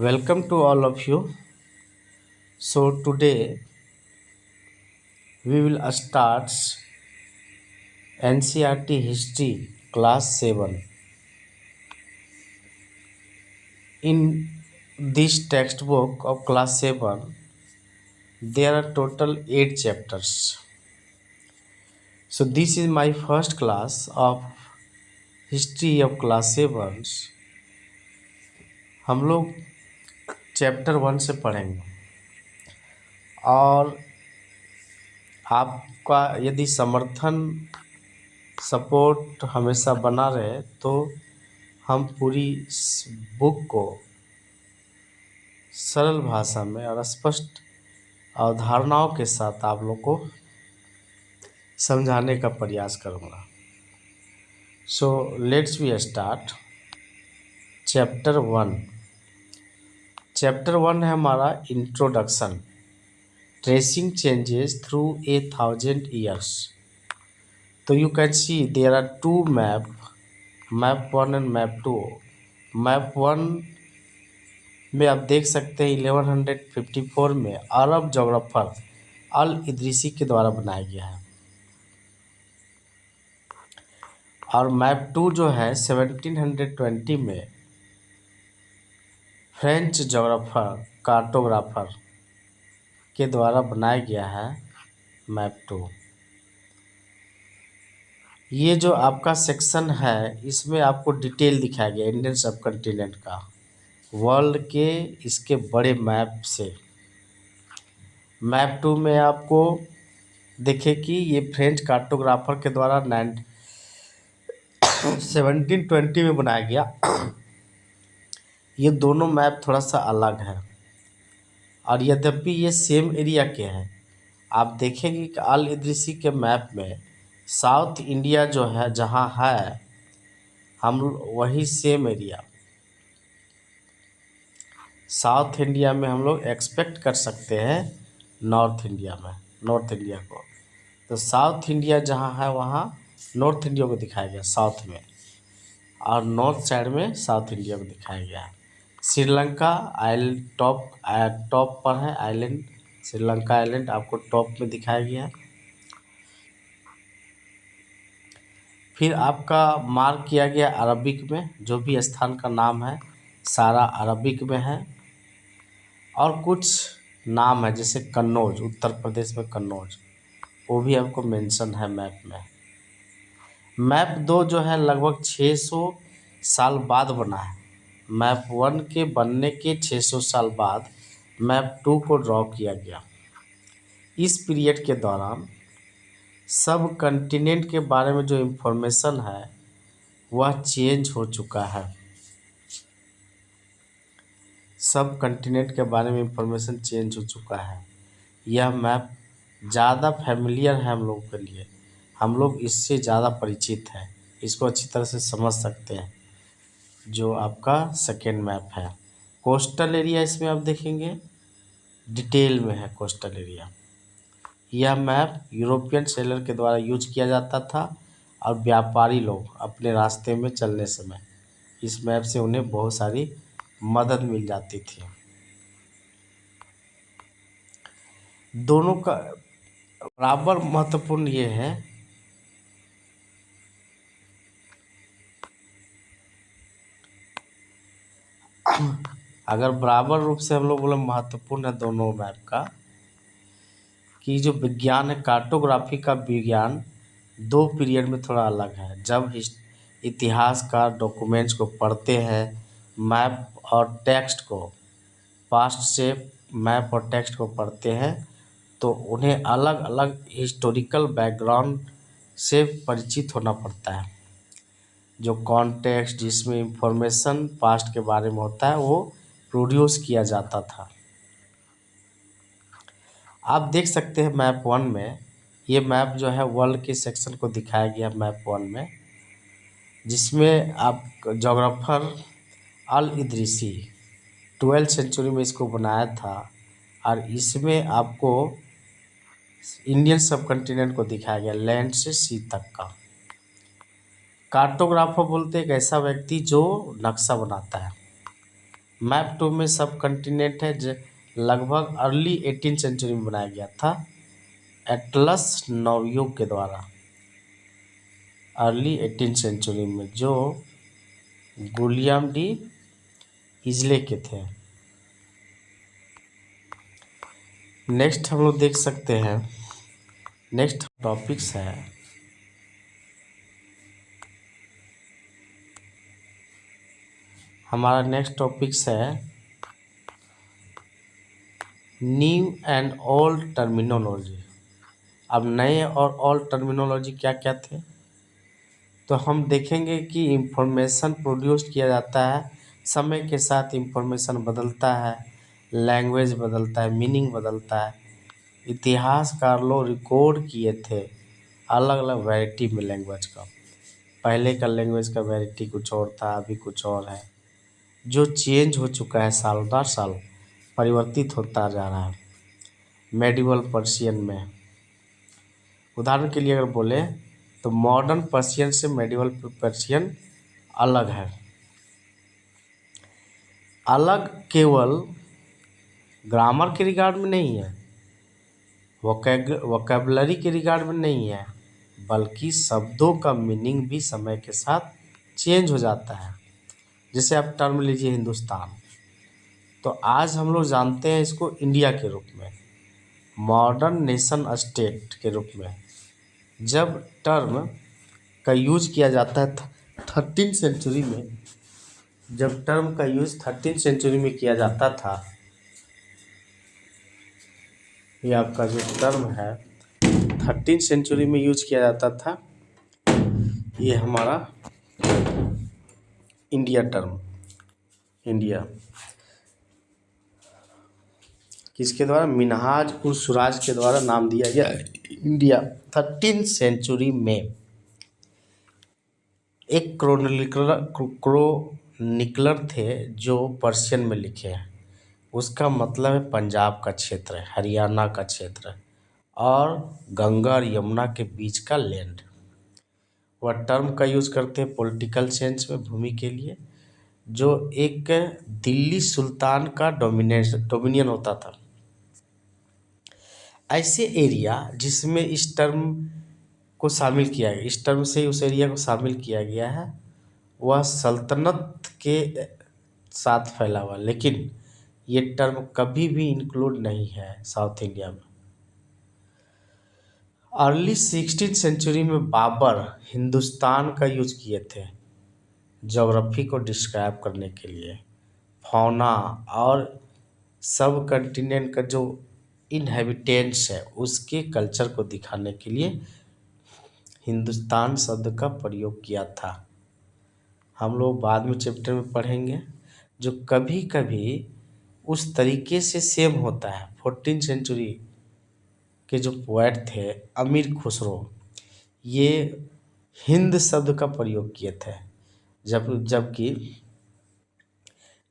Welcome to all of you. So today we will start NCERT History Class 7. In this textbook of Class 7, there are total 8 chapters. So this is my first class of History of Class 7. हम लोग chapter 1 से पढ़ेंगे और आपका यदि समर्थन support हमेशा बना रहे तो हम पूरी बुक को सरल भाषा में और स्पष्ट अवधारणाओं के साथ आप लोग को समझाने का प्रयास करूँगा। So let's we start chapter 1। Chapter 1 है हमारा introduction, tracing changes through 1000 years. तो you can see there are two map 1 and map 2। Map 1 में आप देख सकते हैं 1154 में अरब जोग्राफर अल इदरीसी के द्वारा बनाया गया है और मैप 2 जो है 1720 में फ्रेंच जोग्राफर कार्टोग्राफर के द्वारा बनाया गया है मैप 2। ये जो आपका सेक्शन है इसमें आपको डिटेल दिखाया गया इंडियन सब कॉन्टिनेंट का, वर्ल्ड के इसके बड़े मैप से। मैप 2 में आपको देखे कि ये फ्रेंच कार्टोग्राफर के द्वारा 1720 में बनाया गया। ये दोनों मैप थोड़ा सा अलग है और यद्यपि ये सेम एरिया के हैं। आप देखेंगे कि अल इदरीसी के मैप में साउथ इंडिया जो है जहाँ है हम वही सेम एरिया साउथ इंडिया में हम लोग एक्सपेक्ट कर सकते हैं नॉर्थ इंडिया को। तो साउथ इंडिया जहाँ है वहाँ नॉर्थ इंडिया को दिखाया गया साउथ में, और नॉर्थ साइड में साउथ इंडिया को दिखाया गया है। श्रीलंका आइलैंड टॉप पर है, आइलैंड श्रीलंका आइलैंड आपको टॉप में दिखाया गया है। फिर आपका मार्क किया गया अरबिक में, जो भी स्थान का नाम है सारा अरबिक में है। और कुछ नाम है जैसे कन्नौज, उत्तर प्रदेश में कन्नौज, वो भी आपको मेंशन है मैप में। मैप 2 जो है लगभग 600 साल बाद बना है। मैप 1 के बनने के 600 साल बाद मैप 2 को ड्रॉ किया गया। इस पीरियड के दौरान सब कॉन्टिनेंट के बारे में जो इन्फॉर्मेशन है वह चेंज हो चुका है। सब कॉन्टिनेंट के बारे में इंफॉर्मेशन चेंज हो चुका है। यह मैप ज़्यादा फैमिलियर है हम लोगों के लिए, हम लोग इससे ज़्यादा परिचित हैं, इसको अच्छी तरह से समझ सकते हैं। जो आपका सेकेंड मैप है कोस्टल एरिया, इसमें आप देखेंगे डिटेल में है कोस्टल एरिया। यह मैप यूरोपियन सेलर के द्वारा यूज किया जाता था और व्यापारी लोग अपने रास्ते में चलने समय इस मैप से उन्हें बहुत सारी मदद मिल जाती थी। दोनों का बराबर महत्वपूर्ण ये है अगर बराबर रूप से हम लोग बोले महत्वपूर्ण है दोनों मैप का, कि जो विज्ञान है कार्टोग्राफी का विज्ञान 2 पीरियड में थोड़ा अलग है। जब इतिहास का डॉक्यूमेंट्स को पढ़ते हैं, मैप और टेक्स्ट को पास्ट से मैप और टेक्स्ट को पढ़ते हैं तो उन्हें अलग अलग हिस्टोरिकल बैकग्राउंड से परिचित होना पड़ता है। जो कॉन्टेक्स्ट जिसमें इंफॉर्मेशन पास्ट के बारे में होता है वो प्रोड्यूस किया जाता था। आप देख सकते हैं मैप 1 में ये मैप जो है वर्ल्ड के सेक्शन को दिखाया गया मैप 1 में, जिसमें आप जोग्राफर अल इदरीसी 12th सेंचुरी में इसको बनाया था और इसमें आपको इंडियन सब कॉन्टिनेंट को दिखाया गया लैंड से सी तक का। कार्टोग्राफर बोलते एक ऐसा व्यक्ति जो नक्शा बनाता है। मैप 2 में सब कंटिनेंट है जो लगभग अर्ली 18 सेंचुरी में बनाया गया था एटलस नवयुग के द्वारा। अर्ली 18 सेंचुरी में जो गुलियम डी इजले के थे। नेक्स्ट हम लोग देख सकते हैं, नेक्स्ट टॉपिक्स है हमारा नेक्स्ट टॉपिक्स है न्यू एंड ओल्ड टर्मिनोलॉजी। अब नए और ओल्ड टर्मिनोलॉजी क्या क्या थे, तो हम देखेंगे कि इंफॉर्मेशन प्रोड्यूस किया जाता है, समय के साथ इंफॉर्मेशन बदलता है, लैंग्वेज बदलता है, मीनिंग बदलता है। इतिहासकार लोग रिकॉर्ड किए थे अलग अलग वैरायटी में लैंग्वेज का। पहले का लैंग्वेज का वैरायटी कुछ और था, अभी कुछ और है, जो चेंज हो चुका है, साल दर साल परिवर्तित होता जा रहा है। मेडिवल पर्शियन में उदाहरण के लिए अगर बोले तो मॉडर्न पर्शियन से मेडिवल पर्शियन अलग है। अलग केवल ग्रामर के रिगार्ड में नहीं है, वोकैबुलरी के रिगार्ड में नहीं है, बल्कि शब्दों का मीनिंग भी समय के साथ चेंज हो जाता है। जैसे आप टर्म लीजिए हिंदुस्तान, तो आज हम लोग जानते हैं इसको इंडिया के रूप में, मॉडर्न नेशन स्टेट के रूप में। जब टर्म का यूज किया जाता है 13 सेंचुरी में, जब टर्म का यूज 13 सेंचुरी में किया जाता था, ये आपका जो टर्म है 13 सेंचुरी में यूज किया जाता था, ये हमारा इंडिया टर्म, इंडिया किसके द्वारा, मिन्हाज उल सुराज के द्वारा नाम दिया गया इंडिया। 13 सेंचुरी में एक क्रोनिकलर थे जो पर्शियन में लिखे हैं, उसका मतलब है पंजाब का क्षेत्र है, हरियाणा का क्षेत्र है और गंगा और यमुना के बीच का लैंड। वह टर्म का यूज करते हैं पॉलिटिकल सेंस में भूमि के लिए, जो एक दिल्ली सुल्तान का डोमिनियन होता था। ऐसे एरिया जिसमें इस टर्म को शामिल किया गया, इस टर्म से उस एरिया को शामिल किया गया है, वह सल्तनत के साथ फैला हुआ, लेकिन ये टर्म कभी भी इंक्लूड नहीं है साउथ इंडिया में। अर्ली 16 सेंचुरी में बाबर हिंदुस्तान का यूज किए थे ज्योग्राफी को डिस्क्राइब करने के लिए, फौना और सब कंटिनेंट का जो इनहेबिटेंट्स है उसके कल्चर को दिखाने के लिए हिंदुस्तान शब्द का प्रयोग किया था। हम लोग बाद में चैप्टर में पढ़ेंगे, जो कभी कभी उस तरीके से सेम होता है। 14 सेंचुरी के जो पोएट थे अमीर खुसरो, ये हिंद शब्द का प्रयोग किए थे, जबकि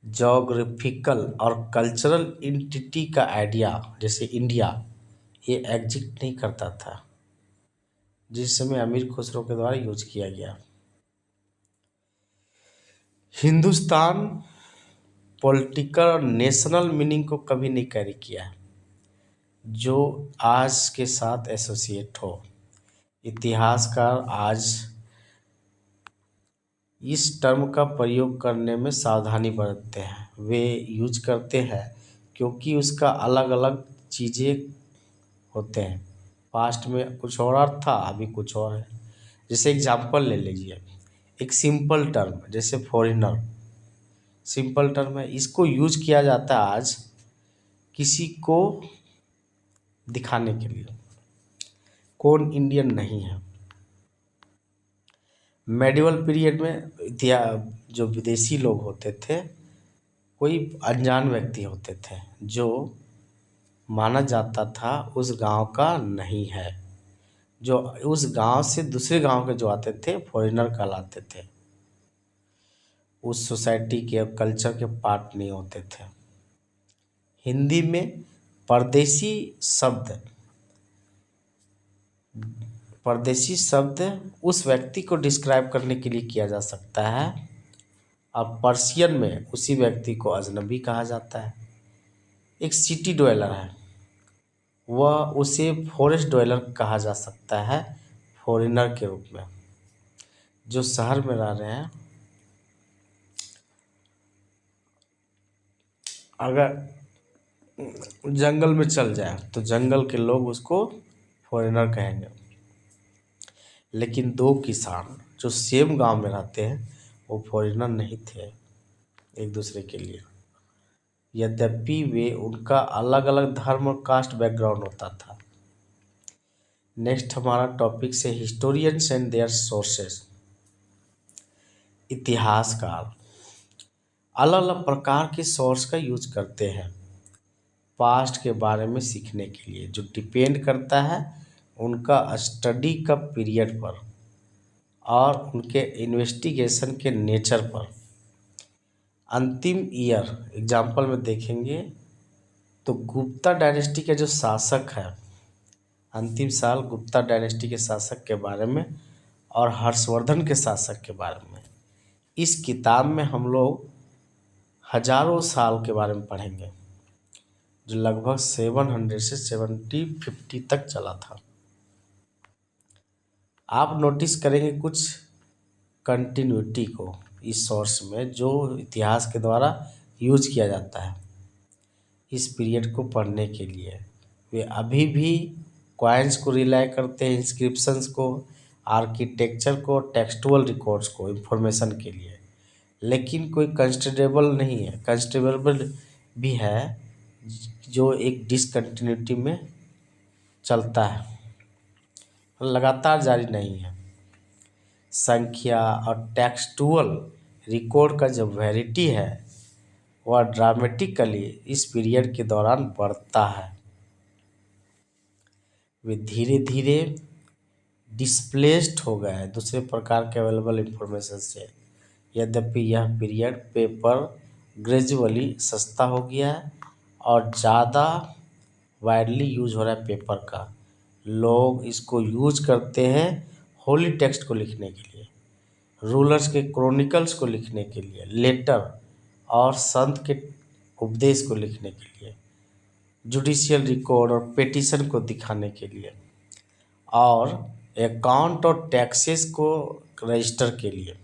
जोग्राफिकल और कल्चरल इंटिटी का आइडिया जैसे इंडिया ये एग्जिस्ट नहीं करता था, जिस समय अमीर खुसरो के द्वारा यूज किया गया। हिंदुस्तान पॉलिटिकल और नेशनल मीनिंग को कभी नहीं कैरी किया है जो आज के साथ एसोसिएट हो। इतिहासकार आज इस टर्म का प्रयोग करने में सावधानी बरतते हैं, वे यूज करते हैं क्योंकि उसका अलग अलग चीज़ें होते हैं। पास्ट में कुछ और था, अभी कुछ और है। जैसे एग्जांपल ले लीजिए, एक सिंपल टर्म जैसे फॉरेनर, सिंपल टर्म है, इसको यूज किया जाता है आज किसी को दिखाने के लिए कौन इंडियन नहीं है। मेडिवल पीरियड में जो विदेशी लोग होते थे, कोई अनजान व्यक्ति होते थे जो माना जाता था उस गांव का नहीं है, जो उस गांव से दूसरे गांव के जो आते थे फॉरेनर कहलाते थे, उस सोसाइटी के और कल्चर के पार्ट नहीं होते थे। हिंदी में परदेशी शब्द उस व्यक्ति को डिस्क्राइब करने के लिए किया जा सकता है और पर्शियन में उसी व्यक्ति को अजनबी कहा जाता है। एक सिटी ड्वेलर है, वह उसे फॉरेस्ट ड्वेलर कहा जा सकता है, फॉरेनर के रूप में। जो शहर में रह रहे हैं, अगर जंगल में चल जाए तो जंगल के लोग उसको फॉरेनर कहेंगे। लेकिन दो किसान जो सेम गांव में रहते हैं वो फॉरेनर नहीं थे एक दूसरे के लिए, यद्यपि वे उनका अलग अलग धर्म और कास्ट बैकग्राउंड होता था। नेक्स्ट हमारा टॉपिक से हिस्टोरियंस एंड देयर सोर्सेस। इतिहासकार अलग अलग प्रकार के सोर्स का यूज करते हैं पास्ट के बारे में सीखने के लिए, जो डिपेंड करता है उनका स्टडी का पीरियड पर और उनके इन्वेस्टिगेशन के नेचर पर। अंतिम ईयर एग्जाम्पल में देखेंगे तो गुप्ता डायनेस्टी के जो शासक है, अंतिम साल गुप्ता डायनेस्टी के शासक के बारे में और हर्षवर्धन के शासक के बारे में इस किताब में हम लोग हजारों साल के बारे में पढ़ेंगे, जो लगभग 700 से 750 तक चला था। आप नोटिस करेंगे कुछ कंटिन्यूटी को इस सोर्स में जो इतिहास के द्वारा यूज किया जाता है इस पीरियड को पढ़ने के लिए। वे अभी भी कॉइन्स को रिलाय करते हैं, इंस्क्रिप्शंस को, आर्किटेक्चर को, टेक्सटुअल रिकॉर्ड्स को इंफॉर्मेशन के लिए। लेकिन कोई कंसिडरेबल नहीं है, कंसिडरेबल भी है जो एक डिसकंटिन्यूटी में चलता है, लगातार जारी नहीं है। संख्या और टेक्सटुअल रिकॉर्ड का जो वैरायटी है वह ड्रामेटिकली इस पीरियड के दौरान बढ़ता है। वे धीरे धीरे डिस्प्लेस्ड हो गए हैं दूसरे प्रकार के अवेलेबल इंफॉर्मेशन से। यद्यपि यह पीरियड पेपर ग्रेजुअली सस्ता हो गया है और ज़्यादा वाइडली यूज हो रहा है पेपर का। लोग इसको यूज करते हैं होली टेक्स्ट को लिखने के लिए, रूलर्स के क्रॉनिकल्स को लिखने के लिए, लेटर और संत के उपदेश को लिखने के लिए, जुडिशियल रिकॉर्ड और पेटिशन को दिखाने के लिए, और अकाउंट और टैक्सेस को रजिस्टर के लिए।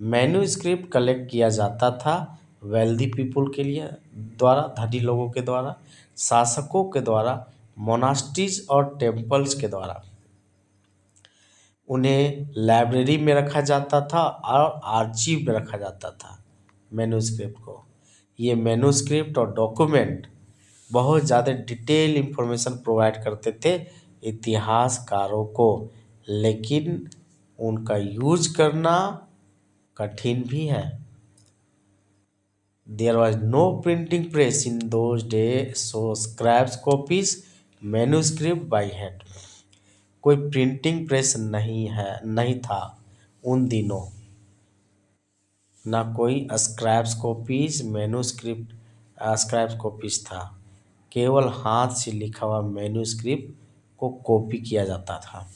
मैन्यूस्क्रिप्ट कलेक्ट किया जाता था वेल्दी पीपुल के लिए द्वारा, धनी लोगों के द्वारा, शासकों के द्वारा, मोनास्ट्रीज और टेम्पल्स के द्वारा। उन्हें लाइब्रेरी में रखा जाता था और आर्चीव में रखा जाता था मैन्यूस्क्रिप्ट को। ये मैन्यूस्क्रिप्ट और डॉक्यूमेंट बहुत ज़्यादा डिटेल इंफॉर्मेशन प्रोवाइड करते थे इतिहासकारों को, लेकिन उनका यूज करना कठिन भी है। There was no printing press in those day, so scraps copies manuscript by hand. कोई प्रिंटिंग प्रेस नहीं था उन दिनों, ना कोई scraps copies manuscript scraps copies था। केवल हाथ से लिखा हुआ मैन्यूस्क्रिप्ट को कॉपी किया जाता था,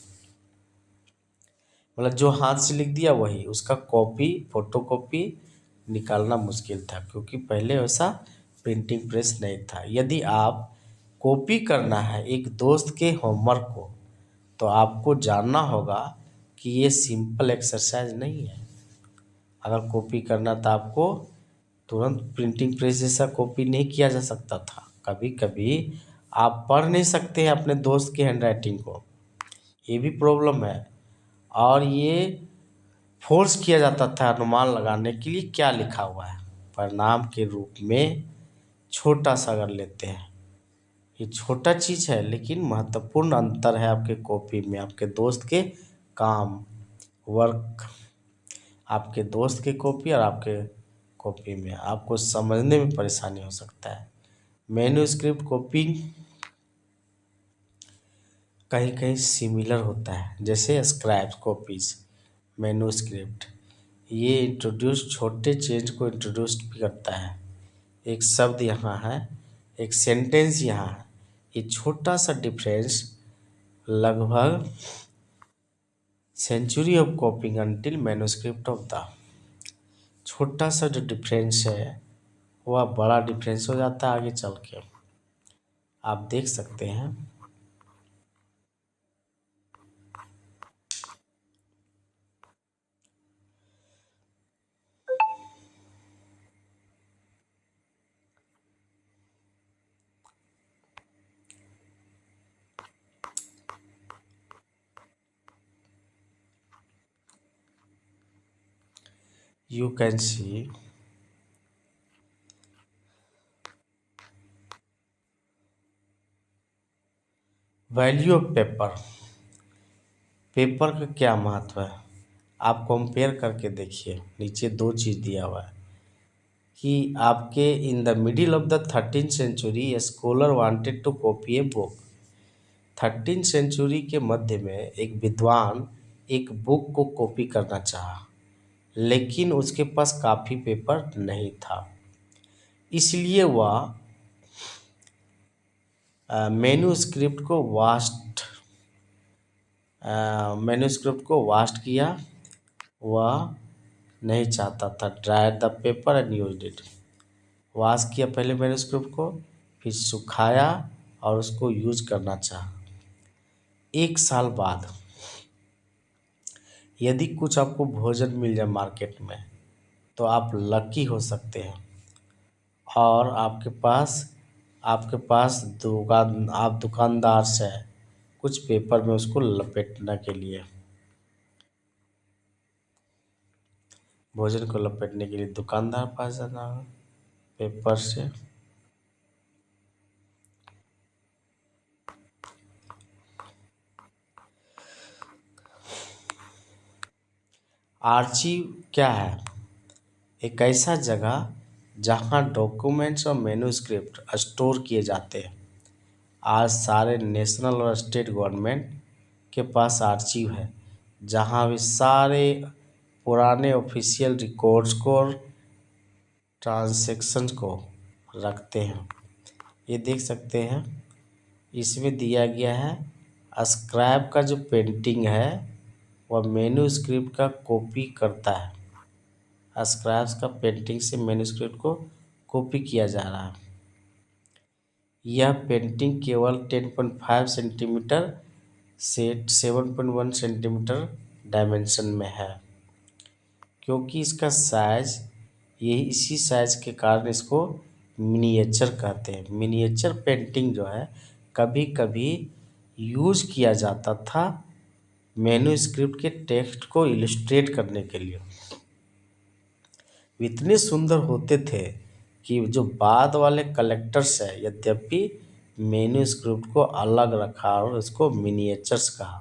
मतलब जो हाथ से लिख दिया वही, उसका कॉपी फोटोकॉपी निकालना मुश्किल था क्योंकि पहले वैसा प्रिंटिंग प्रेस नहीं था। यदि आप कॉपी करना है एक दोस्त के होमवर्क को तो आपको जानना होगा कि ये सिंपल एक्सरसाइज नहीं है। अगर कॉपी करना था आपको तुरंत प्रिंटिंग प्रेस जैसा कॉपी नहीं किया जा सकता था। कभी कभी आप पढ़ नहीं सकते हैं अपने दोस्त की हैंडराइटिंग को, ये भी प्रॉब्लम है। और ये फोर्स किया जाता था अनुमान लगाने के लिए क्या लिखा हुआ है। परिणाम के रूप में छोटा सा अगर लेते हैं, ये छोटा चीज़ है लेकिन महत्वपूर्ण अंतर है आपके कॉपी में, आपके दोस्त के काम वर्क, आपके दोस्त की कॉपी और आपके कॉपी में आपको समझने में परेशानी हो सकता है। मैन्यूस्क्रिप्ट कॉपी कहीं कहीं सिमिलर होता है, जैसे स्क्रैप्स कॉपीज मैन्यूस्क्रिप्ट। ये इंट्रोड्यूस छोटे चेंज को इंट्रोड्यूस भी करता है। एक शब्द यहाँ है, एक सेंटेंस यहाँ है, ये छोटा सा डिफरेंस लगभग century of copying until manuscript of the छोटा सा जो डिफरेंस है वह बड़ा डिफरेंस हो जाता है आगे चल के। आप देख सकते हैं। You can C value of paper. Paper का क्या महत्व है आप कंपेयर करके देखिए। नीचे दो चीज़ दिया हुआ है कि आपके in the middle of the 13th century a scholar wanted to copy a book. 13th century के मध्य में एक विद्वान एक बुक को कॉपी करना चाहा, लेकिन उसके पास काफ़ी पेपर नहीं था। इसलिए वह मैन्यूस्क्रिप्ट को वास्ट किया। वह नहीं चाहता था dried the paper and used it. Wash किया पहले मैन्यूस्क्रिप्ट को, फिर सुखाया और उसको यूज करना चाहा। एक साल बाद यदि कुछ आपको भोजन मिल जाए मार्केट में तो आप लकी हो सकते हैं, और आपके पास आप दुकानदार से कुछ पेपर में उसको लपेटने के लिए, भोजन को लपेटने के लिए दुकानदार पास जाना है पेपर से। आर्चीव क्या है? एक ऐसा जगह जहाँ डॉक्यूमेंट्स और मैन्यूस्क्रिप्ट स्टोर किए जाते हैं। आज सारे नेशनल और स्टेट गवर्नमेंट के पास आर्चीव है, जहाँ वे सारे पुराने ऑफिशियल रिकॉर्ड्स को और ट्रांजैक्शंस को रखते हैं। ये देख सकते हैं, इसमें दिया गया है स्क्रैप का जो पेंटिंग है वह मैन्यूस्क्रिप्ट का कॉपी करता है। स्क्रैप्स का पेंटिंग से मैन्यूस्क्रिप्ट को कॉपी किया जा रहा है। यह पेंटिंग केवल 10.5 सेंटीमीटर से 7.1 सेंटीमीटर डायमेंशन में है, क्योंकि इसका साइज इसी साइज के कारण इसको मिनिएचर कहते हैं। मिनिएचर पेंटिंग जो है कभी कभी यूज किया जाता था मैन्यूस्क्रिप्ट के टेक्स्ट को इलस्ट्रेट करने के लिए। इतने सुंदर होते थे कि जो बाद वाले कलेक्टर्स है, यद्यपि मैन्यूस्क्रिप्ट को अलग रखा और उसको मिनिएचर्स कहा।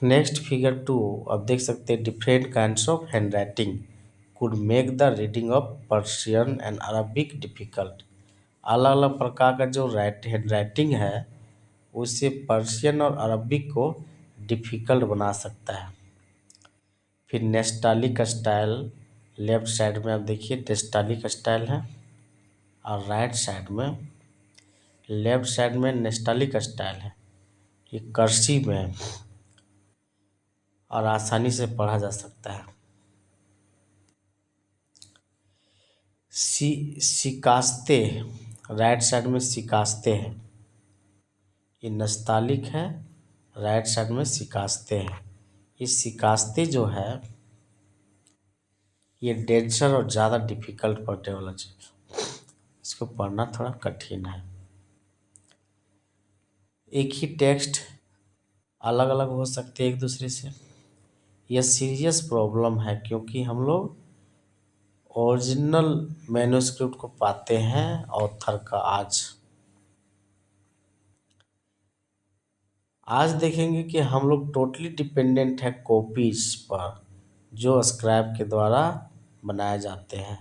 नेक्स्ट फिगर 2 अब देख सकते हैं, different kinds of handwriting could make the reading of Persian and Arabic difficult. अलग अलग प्रकार का जो हैंडराइटिंग है उससे पर्शियन और अरबिक को डिफिकल्ट बना सकता है। फिर नेस्टालिक स्टाइल, लेफ्ट साइड में आप देखिए नेस्टालिक स्टाइल है, और राइट साइड में लेफ्ट साइड में नेस्टालिक स्टाइल है। ये कर्सिव में और आसानी से पढ़ा जा सकता है। सिकास्ते, राइट साइड में सिकास्ते है। ये नस्तालिक है, राइट साइड में सिकास्ते है। ये सिकास्ते जो है ये डेंसर और ज़्यादा डिफिकल्ट पढ़ने वाला चीज, इसको पढ़ना थोड़ा कठिन है। एक ही टेक्स्ट अलग अलग हो सकते हैं एक दूसरे से। यह सीरियस प्रॉब्लम है क्योंकि हम लोग ओरिजिनल मैन्यूस्क्रिप्ट को पाते हैं ऑथर का। आज देखेंगे कि हम लोग टोटली डिपेंडेंट है कॉपीज पर जो स्क्रैप के द्वारा बनाए जाते हैं।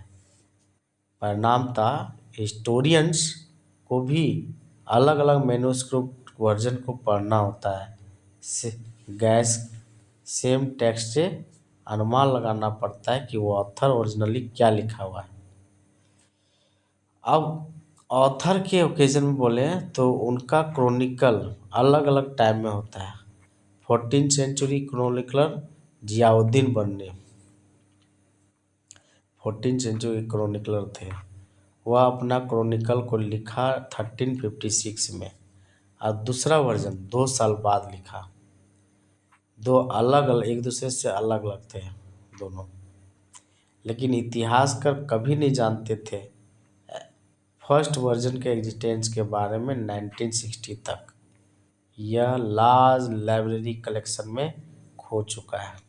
परिणामतः हिस्टोरियंस को भी अलग अलग मैन्यूस्क्रिप्ट वर्जन को पढ़ना होता है। गैस सेम टेक्स्ट से अनुमान लगाना पड़ता है कि वो ऑथर ओरिजिनली क्या लिखा हुआ है। अब ऑथर के ओकेजन में बोले तो उनका क्रोनिकल अलग अलग टाइम में होता है। 14th century क्रॉनिकलर जियाउद्दीन बन्नी 14th सेंचुरी क्रॉनिकलर थे। वह अपना क्रॉनिकल को लिखा 1356 में और दूसरा वर्जन 2 साल बाद लिखा। दो अलग अलग, एक दूसरे से अलग अलग थे दोनों, लेकिन इतिहासकार कभी नहीं जानते थे फर्स्ट वर्जन के एग्जिस्टेंस के बारे में 1960 तक। यह लार्ज लाइब्रेरी कलेक्शन में खो चुका है।